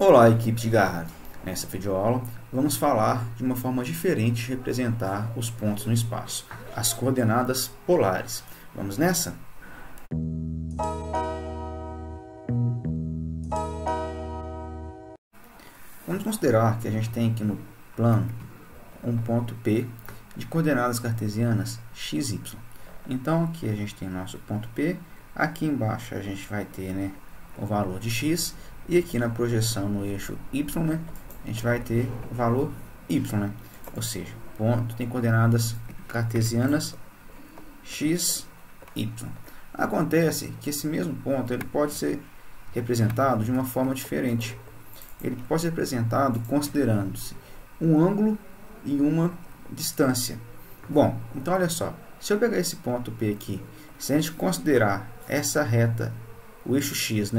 Olá, equipe de Garra! Nessa videoaula, vamos falar de uma forma diferente de representar os pontos no espaço, as coordenadas polares. Vamos nessa? Vamos considerar que a gente tem aqui no plano um ponto P de coordenadas cartesianas x, y. Então, aqui a gente tem o nosso ponto P, aqui embaixo a gente vai ter, o valor de x, e aqui na projeção no eixo y, a gente vai ter o valor y, ou seja, o ponto tem coordenadas cartesianas x, y. Acontece que esse mesmo ponto ele pode ser representado de uma forma diferente. Ele pode ser representado considerando-se um ângulo e uma distância. Bom, então olha só, se eu pegar esse ponto P aqui, se a gente considerar essa reta, o eixo x,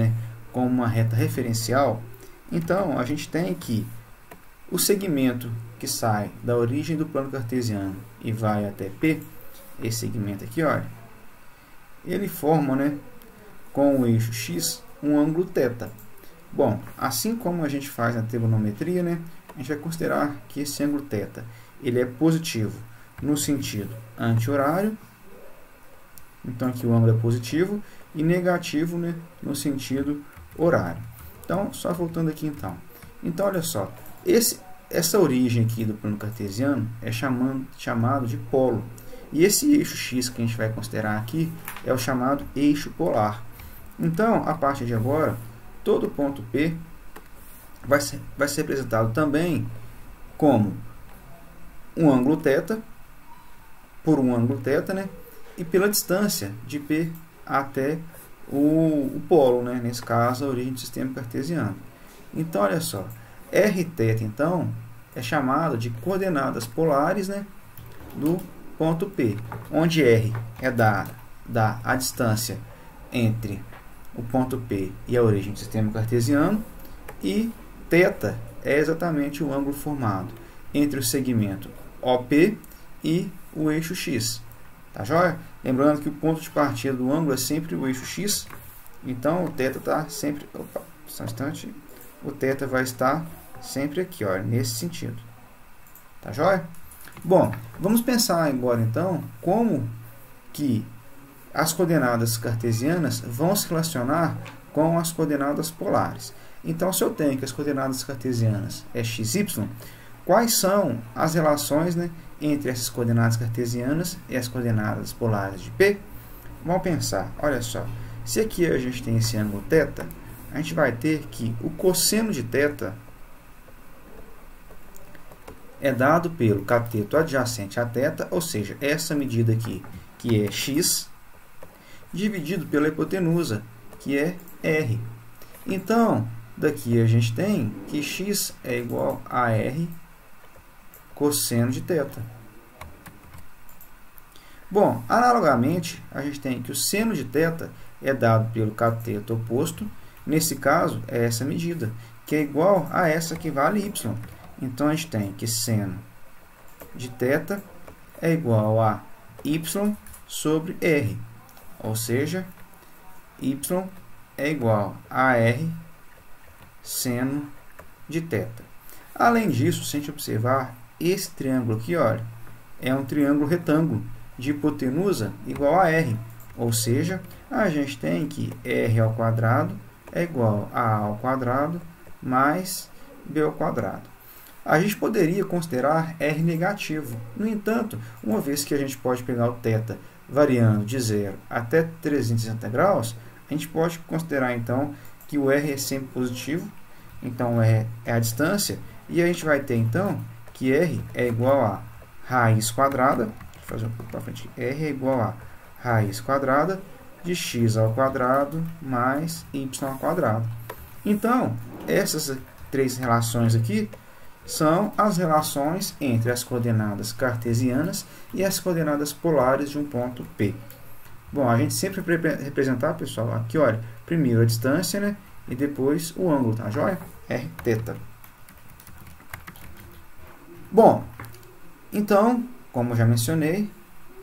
como uma reta referencial, então a gente tem que o segmento que sai da origem do plano cartesiano e vai até P, esse segmento aqui, olha, ele forma, com o eixo x, um ângulo θ. Bom, assim como a gente faz na trigonometria, a gente vai considerar que esse ângulo θ ele é positivo no sentido anti-horário, então aqui o ângulo é positivo, e negativo, no sentido horário. Então, só voltando aqui então. Então, olha só, essa origem aqui do plano cartesiano é chamado de polo. E esse eixo x que a gente vai considerar aqui é o chamado eixo polar. Então, a partir de agora, todo ponto P vai ser representado também como um ângulo θ, por um ângulo θ, e pela distância de P até o polo, nesse caso, a origem do sistema cartesiano. Então, olha só, Rθ, então, é chamado de coordenadas polares, do ponto P, onde R é dada a distância entre o ponto P e a origem do sistema cartesiano, e θ é exatamente o ângulo formado entre o segmento OP e o eixo x. Tá joia? Lembrando que o ponto de partida do ângulo é sempre o eixo x, então o θ está sempre... Opa, só um instante. O θ vai estar sempre aqui, olha, nesse sentido. Tá joia? Bom, vamos pensar agora então como que as coordenadas cartesianas vão se relacionar com as coordenadas polares. Então, se eu tenho que as coordenadas cartesianas é x, y, quais são as relações, entre essas coordenadas cartesianas e as coordenadas polares de P? Vamos pensar, olha só, se aqui a gente tem esse ângulo θ, a gente vai ter que o cosseno de θ é dado pelo cateto adjacente a θ, ou seja, essa medida aqui, que é x, dividido pela hipotenusa, que é r. Então, daqui a gente tem que x é igual a r cosseno de θ. Bom, analogamente, a gente tem que o seno de θ é dado pelo cateto oposto, nesse caso, é essa medida, que é igual a essa que vale y. Então, a gente tem que seno de θ é igual a y sobre r, ou seja, y é igual a r seno de θ. Além disso, se a gente observar, esse triângulo aqui, olha, é um triângulo retângulo de hipotenusa igual a r, ou seja, a gente tem que r ao quadrado é igual a ao quadrado mais b ao quadrado. A gente poderia considerar r negativo. No entanto, uma vez que a gente pode pegar o θ variando de 0 até 360 graus, a gente pode considerar então que o r é sempre positivo, então r é a distância, e a gente vai ter então que r é igual a raiz quadrada, vou fazer um pouco para frente, r é igual a raiz quadrada de x ao quadrado mais y ao quadrado. Então, essas três relações aqui são as relações entre as coordenadas cartesianas e as coordenadas polares de um ponto P. Bom, a gente sempre vai representar, pessoal, aqui, olha, primeiro a distância, e depois o ângulo, tá joia? Rθ. Bom, então, como já mencionei,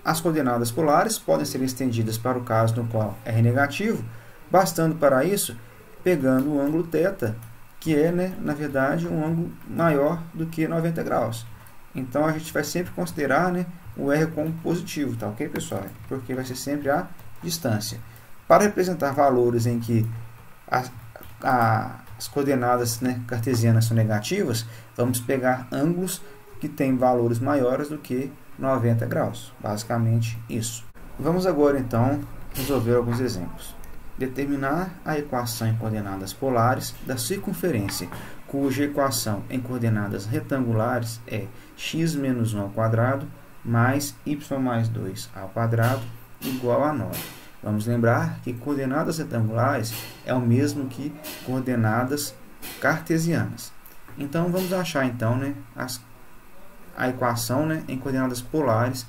as coordenadas polares podem ser estendidas para o caso no qual r é negativo, bastando para isso, pegando o ângulo θ que é, né, na verdade, um ângulo maior do que 90 graus. Então, a gente vai sempre considerar, né, o R como positivo, tá ok, pessoal? Porque vai ser sempre a distância. Para representar valores em que as coordenadas, né, cartesianas são negativas, vamos pegar ângulos que têm valores maiores do que 90 graus. Basicamente isso. Vamos agora, então, resolver alguns exemplos. Determinar a equação em coordenadas polares da circunferência, cuja equação em coordenadas retangulares é x menos 1 ao quadrado mais y mais 2 ao quadrado igual a 9. Vamos lembrar que coordenadas retangulares é o mesmo que coordenadas cartesianas. Então, vamos achar, então, né, a equação, né, em coordenadas polares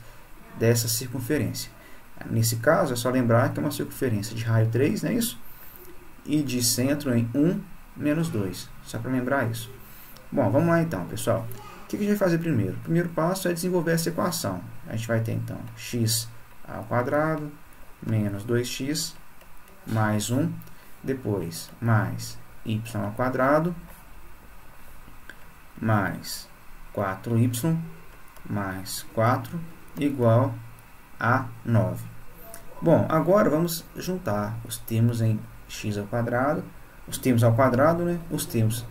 dessa circunferência. Nesse caso, é só lembrar que é uma circunferência de raio 3, não é isso? E de centro em 1 menos 2. Só para lembrar isso. Bom, vamos lá então, pessoal. O que a gente vai fazer primeiro? O primeiro passo é desenvolver essa equação. A gente vai ter, então, x ao quadrado menos 2x mais 1. Depois, mais y ao quadrado mais 4y mais 4 igual a 9. Bom, agora vamos juntar os termos em x ao quadrado, os termos ao quadrado, né? Os termos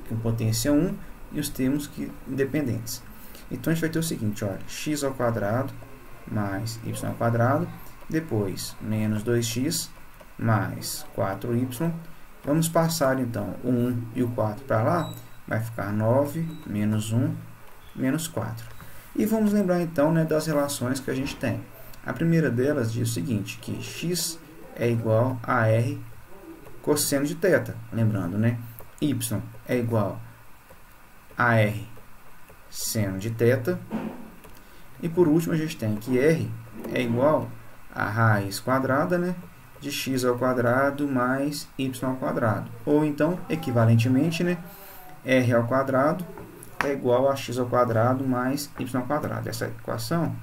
com potência 1 e os termos independentes. Então, a gente vai ter o seguinte, olha, x ao quadrado mais y ao quadrado, depois menos 2x mais 4y. Vamos passar, então, o 1 e o 4 para lá, vai ficar 9 menos 1 menos 4. E vamos lembrar, então, né, das relações que a gente tem. A primeira delas diz o seguinte, que x é igual a r cosseno de θ. Lembrando, né? Y é igual a r seno de θ. E por último, a gente tem que r é igual a raiz quadrada, né, de x ao quadrado mais y ao quadrado. Ou então, equivalentemente, né, r ao quadrado é igual a x ao quadrado mais y ao quadrado. Essa equação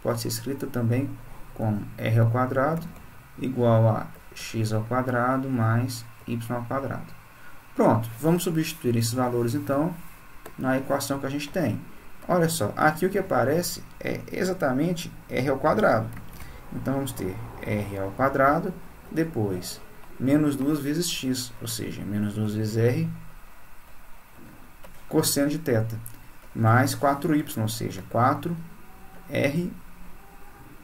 pode ser escrita também como r ao quadrado igual a x ao quadrado mais y ao quadrado. Pronto, vamos substituir esses valores, então, na equação que a gente tem. Olha só, aqui o que aparece é exatamente r ao quadrado. Então, vamos ter r ao quadrado, depois, menos 2 vezes x, ou seja, menos 2 vezes r cosseno de θ, mais 4y, ou seja, 4r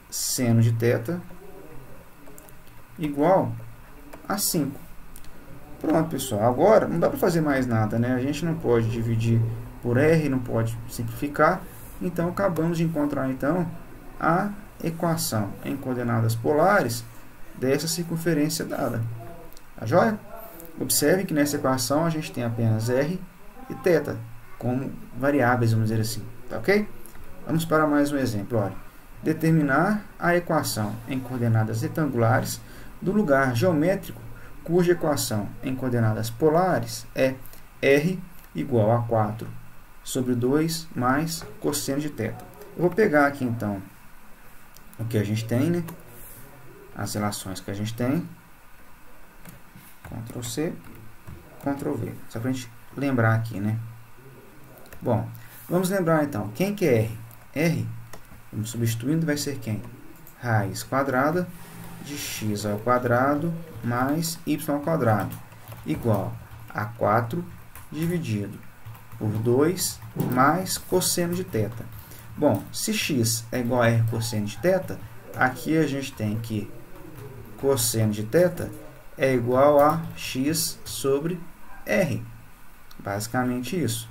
seno de θ igual a 5. Pronto, pessoal. Agora, não dá para fazer mais nada, né? A gente não pode dividir por r, não pode simplificar. Então, acabamos de encontrar, então, a equação em coordenadas polares dessa circunferência dada. Tá joia? Observe que nessa equação a gente tem apenas r e θ como variáveis, vamos dizer assim. Tá ok? Vamos para mais um exemplo. Olha. Determinar a equação em coordenadas retangulares do lugar geométrico cuja equação em coordenadas polares é r igual a 4 sobre 2 mais cosseno de θ. Eu vou pegar aqui, então, o que a gente tem, né? As relações que a gente tem. Ctrl C, Ctrl V. Só para a gente lembrar aqui, né? Bom, vamos lembrar, então, quem que é r? R, vamos substituindo, vai ser quem? Raiz quadrada de x ao quadrado mais y ao quadrado igual a 4 dividido por 2 mais cosseno de θ. Bom, se x é igual a r cosseno de θ, aqui a gente tem que cosseno de θ é igual a x sobre r. Basicamente isso.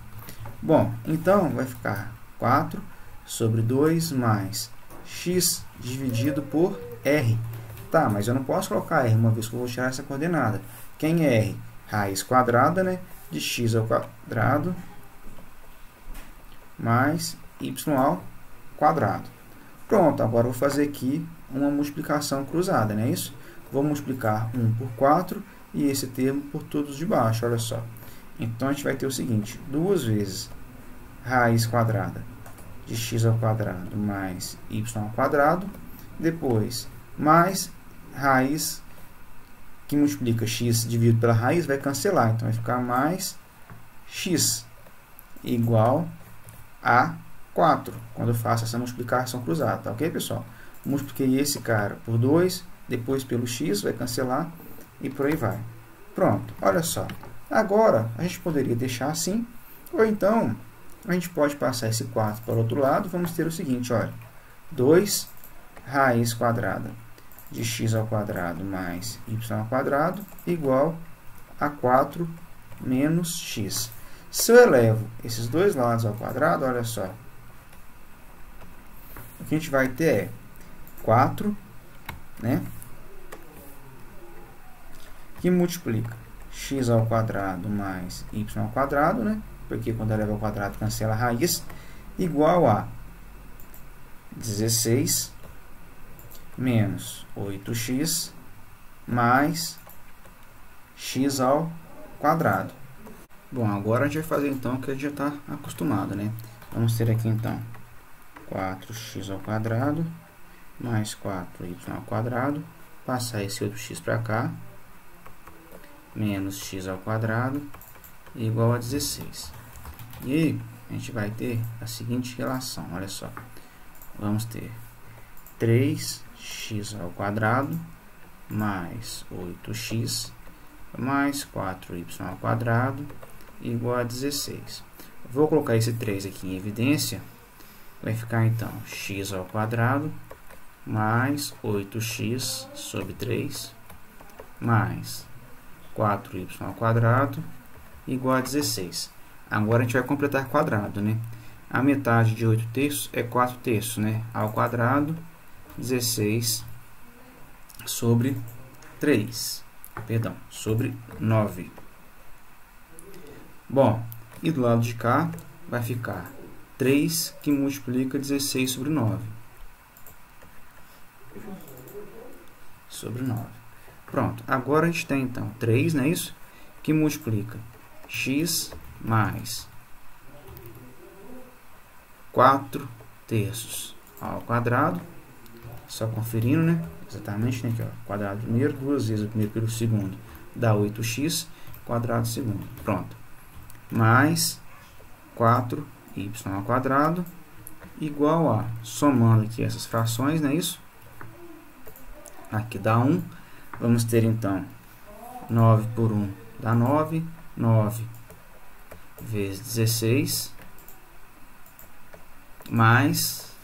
Bom, então vai ficar 4 sobre 2 mais x dividido por r. Tá, mas eu não posso colocar r uma vez que eu vou tirar essa coordenada. Quem é r? Raiz quadrada, né, de x ao quadrado mais y ao quadrado. Pronto, agora eu vou fazer aqui uma multiplicação cruzada, não é isso? Vou multiplicar 1 por 4 e esse termo por todos de baixo, olha só. Então, a gente vai ter o seguinte, 2 vezes raiz quadrada de x ao quadrado mais y ao quadrado, depois mais raiz que multiplica x dividido pela raiz vai cancelar. Então, vai ficar mais x igual a 4, quando eu faço essa multiplicação cruzada. Tá ok, pessoal? Multipliquei esse cara por 2, depois pelo x, vai cancelar e por aí vai. Pronto, olha só. Agora, a gente poderia deixar assim, ou então, a gente pode passar esse 4 para o outro lado. Vamos ter o seguinte, olha. 2 raiz quadrada de x ao quadrado mais y ao quadrado igual a 4 menos x. Se eu elevo esses dois lados ao quadrado, olha só. O que a gente vai ter é 4, né? Que multiplica x ao quadrado mais y ao quadrado, né? Porque quando eleva ao quadrado cancela a raiz, igual a 16 menos 8x mais x ao quadrado. Bom, agora a gente vai fazer então o que a gente já está acostumado, né? Vamos ter aqui então 4x ao quadrado mais 4y ao quadrado, passar esse outro x para cá, menos x ao quadrado igual a 16. E aí, a gente vai ter a seguinte relação, olha só. Vamos ter 3x ao quadrado mais 8x mais 4y ao quadrado igual a 16. Vou colocar esse 3 aqui em evidência. Vai ficar então x ao quadrado mais 8x sobre 3 mais 4y ao quadrado igual a 16. Agora a gente vai completar quadrado, né? A metade de 8 terços é 4 terços, né? Ao quadrado, 16 sobre 3. Perdão, sobre 9. Bom, e do lado de cá vai ficar 3 que multiplica 16 sobre 9. Sobre 9. Pronto, agora a gente tem então 3, não é isso? Que multiplica x mais 4 terços ao quadrado. Só conferindo, né? Exatamente, né? Aqui, ó, quadrado primeiro, duas vezes o primeiro pelo segundo, dá 8x, quadrado segundo. Pronto. Mais 4y ao quadrado, igual a, somando aqui essas frações, não é isso? Aqui dá 1. Vamos ter, então, 9 por 1 dá 9. 9 vezes 16, mais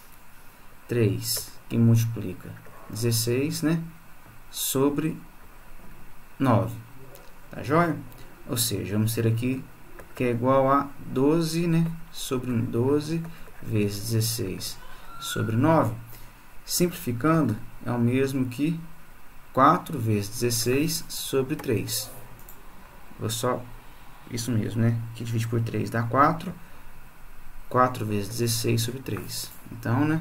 3, que multiplica 16, né? Sobre 9. Tá joia? Ou seja, vamos ter aqui que é igual a 12, né? Sobre 12 vezes 16 sobre 9. Simplificando, é o mesmo que 4 vezes 16 sobre 3. Vou só, isso mesmo, né? Que divide por 3 dá 4. 4 vezes 16 sobre 3. Então, né?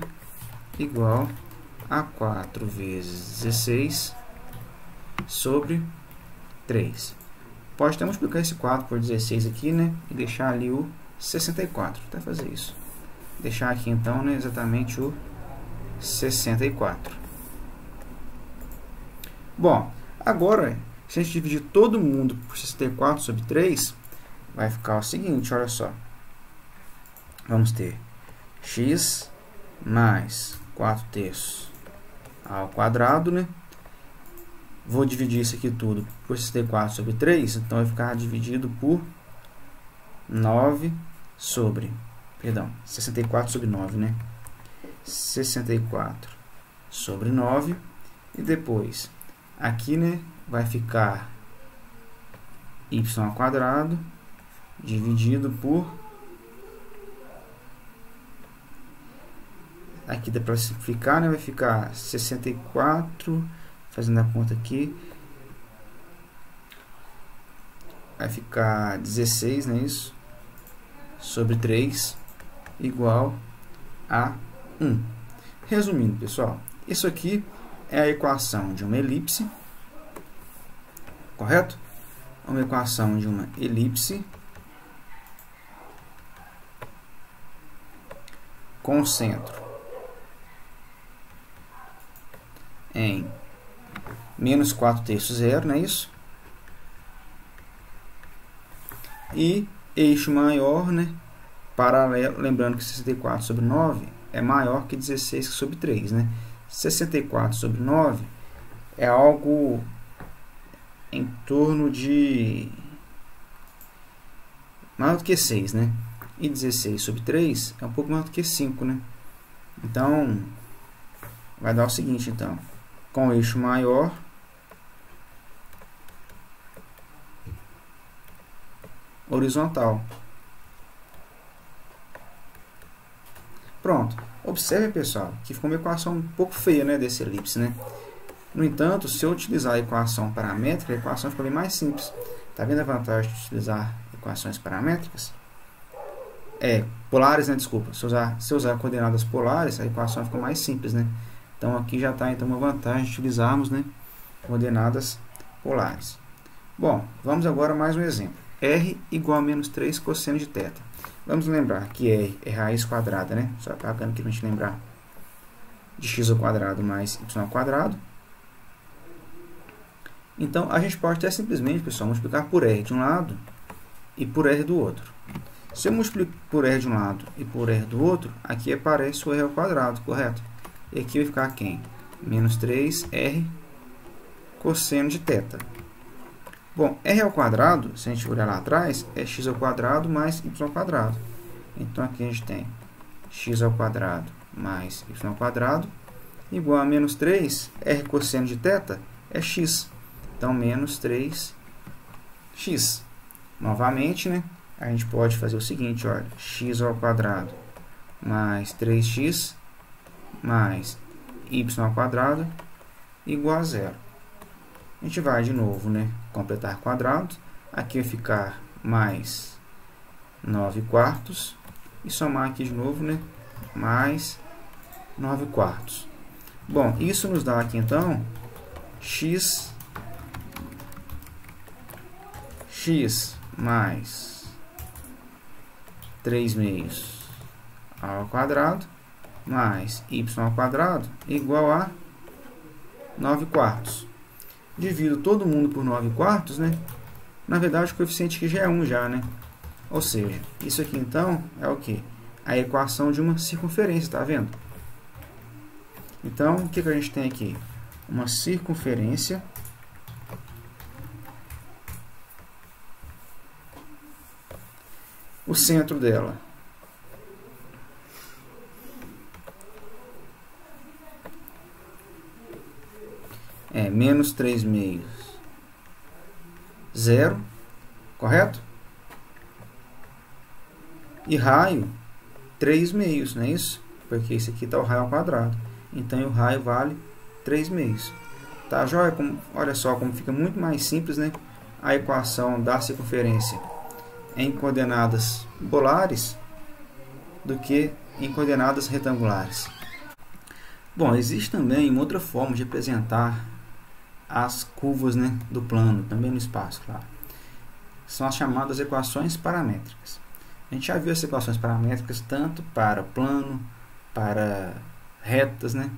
Igual a 4 vezes 16 sobre 3. Pode até multiplicar esse 4 por 16 aqui, né? E deixar ali o 64. Até fazer isso. Deixar aqui, então, né, exatamente o 64. Bom, agora, se a gente dividir todo mundo por 64 sobre 3, vai ficar o seguinte, olha só. Vamos ter x mais 4 terços ao quadrado, né? Vou dividir isso aqui tudo por 64 sobre 3, então vai ficar dividido por 9 sobre, perdão, 64 sobre 9, né? 64 sobre 9, e depois, aqui, né, vai ficar y ao quadrado dividido por, aqui dá para simplificar, né, vai ficar 64, fazendo a conta aqui, vai ficar 16, não é isso? Sobre 3 igual a 1. Resumindo, pessoal, isso aqui é a equação de uma elipse, correto? Uma equação de uma elipse com centro em menos 4/3, 0, não é isso? E eixo maior, né? Paralelo, lembrando que 64 sobre 9 é maior que 16 sobre 3, né? 64 sobre 9 é algo em torno de maior do que 6, né? E 16 sobre 3 é um pouco maior do que 5, né? Então, vai dar o seguinte, então. Com o eixo maior, horizontal. Pronto. Observe, pessoal, que ficou uma equação um pouco feia, né, desse elipse, né? No entanto, se eu utilizar a equação paramétrica, a equação fica bem mais simples. Tá vendo a vantagem de utilizar equações paramétricas? Polares, né? Desculpa. Se eu usar coordenadas polares, a equação fica mais simples, né? Então, aqui já está então, uma vantagem de utilizarmos, né, coordenadas polares. Bom, vamos agora a mais um exemplo. R igual a menos 3 cosseno de θ. Vamos lembrar que R é raiz quadrada, né? Só apagando aqui para a gente lembrar. De x ao quadrado mais y ao quadrado. Então, a gente pode até simplesmente, pessoal, multiplicar por R de um lado e por R do outro. Se eu multiplico por R de um lado e por R do outro, aqui aparece o R ao quadrado, correto? E aqui vai ficar quem? Menos 3R cosseno de θ. Bom, R ao quadrado, se a gente olhar lá atrás, é x ao quadrado mais y ao quadrado. Então, aqui a gente tem x ao quadrado mais y ao quadrado igual a menos 3, R cosseno de θ é x. Então, menos 3x. Novamente, né, a gente pode fazer o seguinte, olha, x ao quadrado mais 3x mais y ao quadrado igual a 0. A gente vai de novo, né, completar quadrados. Aqui vai ficar mais 9/4 e somar aqui de novo, né, mais 9/4. Bom, isso nos dá aqui então x mais 3/2 ao quadrado mais y ao quadrado igual a 9/4. Divido todo mundo por 9/4, né? Na verdade, o coeficiente aqui já é 1 já, né? Ou seja, isso aqui então é o quê? A equação de uma circunferência, tá vendo? Então, o que a gente tem aqui? Uma circunferência o centro dela é menos 3/2, 0, correto? E raio 3/2, não é isso? Porque esse aqui está o raio ao quadrado. Então, o raio vale 3/2. Tá, joia? Olha só como fica muito mais simples, né? A equação da circunferência em coordenadas polares do que em coordenadas retangulares. Bom, existe também uma outra forma de representar as curvas, né, do plano, também no espaço, claro. São as chamadas equações paramétricas. A gente já viu as equações paramétricas tanto para plano, para retas, né?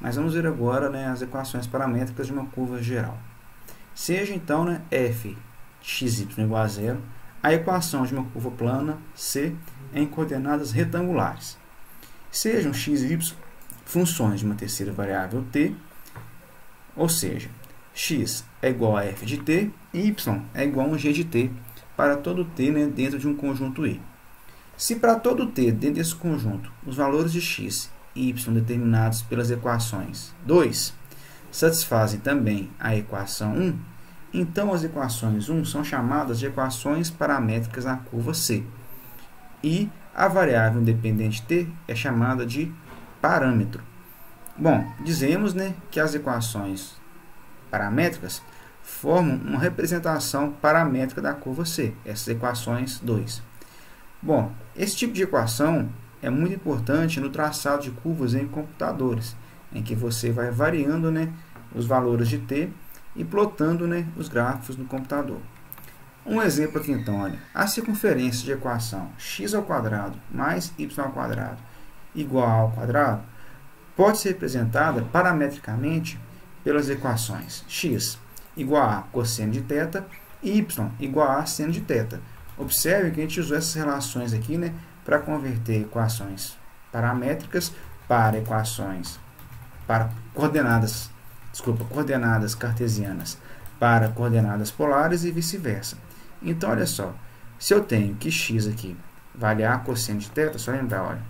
Mas vamos ver agora, né, as equações paramétricas de uma curva geral. Seja então, né, f x y igual a 0, a equação de uma curva plana C em coordenadas retangulares. Sejam x e y funções de uma terceira variável t, ou seja, x é igual a f de t e y é igual a um g de t para todo t, né, dentro de um conjunto I. Se para todo t dentro desse conjunto os valores de x e y determinados pelas equações 2 satisfazem também a equação 1, então as equações 1 são chamadas de equações paramétricas na curva C. E a variável independente t é chamada de parâmetro. Bom, dizemos, né, que as equações paramétricas formam uma representação paramétrica da curva C, essas equações 2. Bom, esse tipo de equação é muito importante no traçado de curvas em computadores, em que você vai variando, né, os valores de t e plotando, né, os gráficos no computador. Um exemplo aqui então, olha, a circunferência de equação x ao quadrado mais y ao quadrado igual ao quadrado pode ser representada parametricamente pelas equações x igual a cosseno de θ e y igual a seno de θ. Observe que a gente usou essas relações aqui, né, para converter equações paramétricas para equações para coordenadas cartesianas para coordenadas polares e vice-versa. Então, olha só, se eu tenho que x aqui vale a cosseno de θ, só lembrar, olha,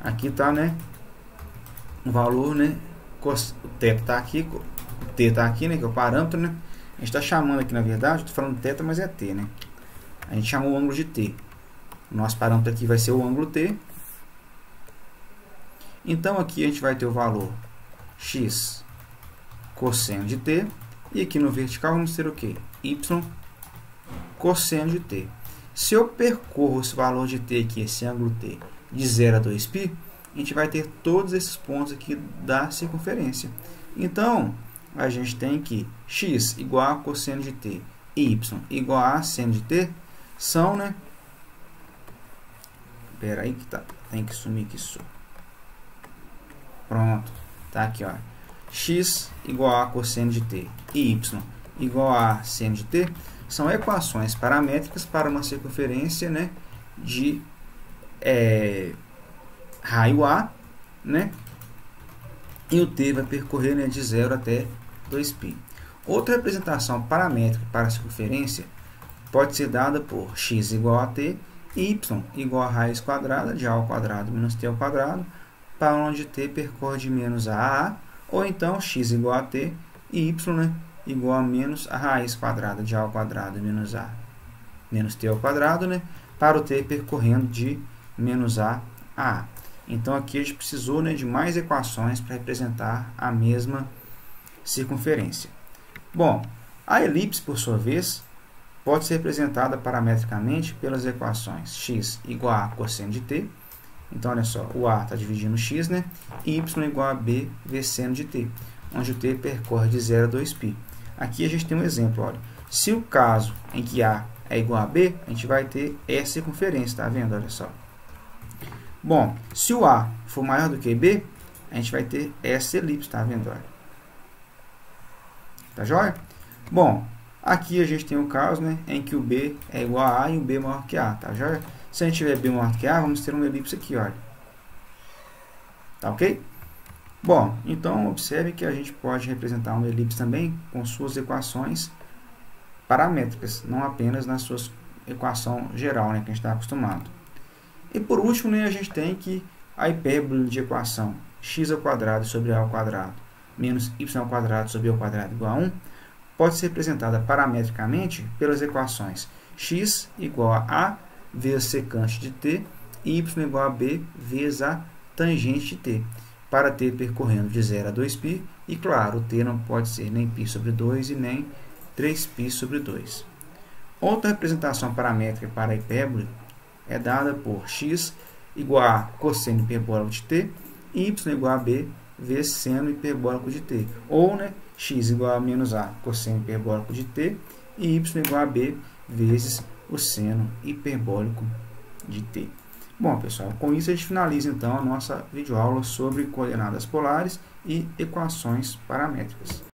aqui está, né, o valor, né, o θ está aqui, o t está aqui, né, que é o parâmetro, né, a gente está chamando aqui, na verdade, estou falando θ, mas é t, né, a gente chamou o ângulo de t, o nosso parâmetro aqui vai ser o ângulo t. Então, aqui a gente vai ter o valor x cosseno de t, e aqui no vertical vamos ter o quê? Y cosseno de t. Se eu percorro esse valor de t aqui, esse ângulo t, de 0 a 2π, a gente vai ter todos esses pontos aqui da circunferência. Então, a gente tem que x igual a cosseno de t e y igual a seno de t são, né? Espera aí que tá, tem que sumir aqui só. Pronto, tá aqui, ó. X igual a cosseno de t e y igual a seno de t são equações paramétricas para uma circunferência, né, de raio A, né, e o t vai percorrer, né, de 0 até 2π. Outra representação paramétrica para a circunferência pode ser dada por x igual a t e y igual a raiz quadrada de a ao quadrado menos t ao quadrado, para onde t percorre de menos a a, ou então x igual a t e y, né, igual a menos a raiz quadrada de a ao quadrado menos a menos t ao quadrado, né, para o t percorrendo de menos a a. Então, aqui a gente precisou, né, de mais equações para representar a mesma circunferência. Bom, a elipse, por sua vez, pode ser representada parametricamente pelas equações x igual a cosseno de t. Então, olha só, o a está dividindo x, né? E y igual a b vezes seno de t, onde o t percorre de 0 a 2π. Aqui a gente tem um exemplo, olha. Se o caso em que a é igual a b, a gente vai ter essa circunferência, tá vendo? Olha só. Bom, se o a for maior do que b, a gente vai ter essa elipse, tá vendo? Olha. Tá joia? Bom, aqui a gente tem um caso, né, em que o b é igual a e o b é maior que a, tá joia? Se a gente tiver b maior que a, vamos ter uma elipse aqui, olha. Tá ok? Bom, então observe que a gente pode representar uma elipse também com suas equações paramétricas, não apenas na sua equação geral, né, que a gente está acostumado. E por último, né, a gente tem que a hipérbole de equação x ao quadrado sobre a ao quadrado menos y ao quadrado sobre a ao quadrado igual a 1 pode ser representada parametricamente pelas equações x igual a vezes secante de t e y igual a b vezes a tangente de t, para t percorrendo de 0 a 2π, e claro, o t não pode ser nem π sobre 2 e nem 3π sobre 2. Outra representação paramétrica para a hipérbole é dada por x igual a cosseno hiperbólico de t e y igual a b vezes seno hiperbólico de t, ou, né, x igual a menos a cosseno hiperbólico de t e y igual a b vezes o seno hiperbólico de t. Bom, pessoal, com isso a gente finaliza então a nossa videoaula sobre coordenadas polares e equações paramétricas.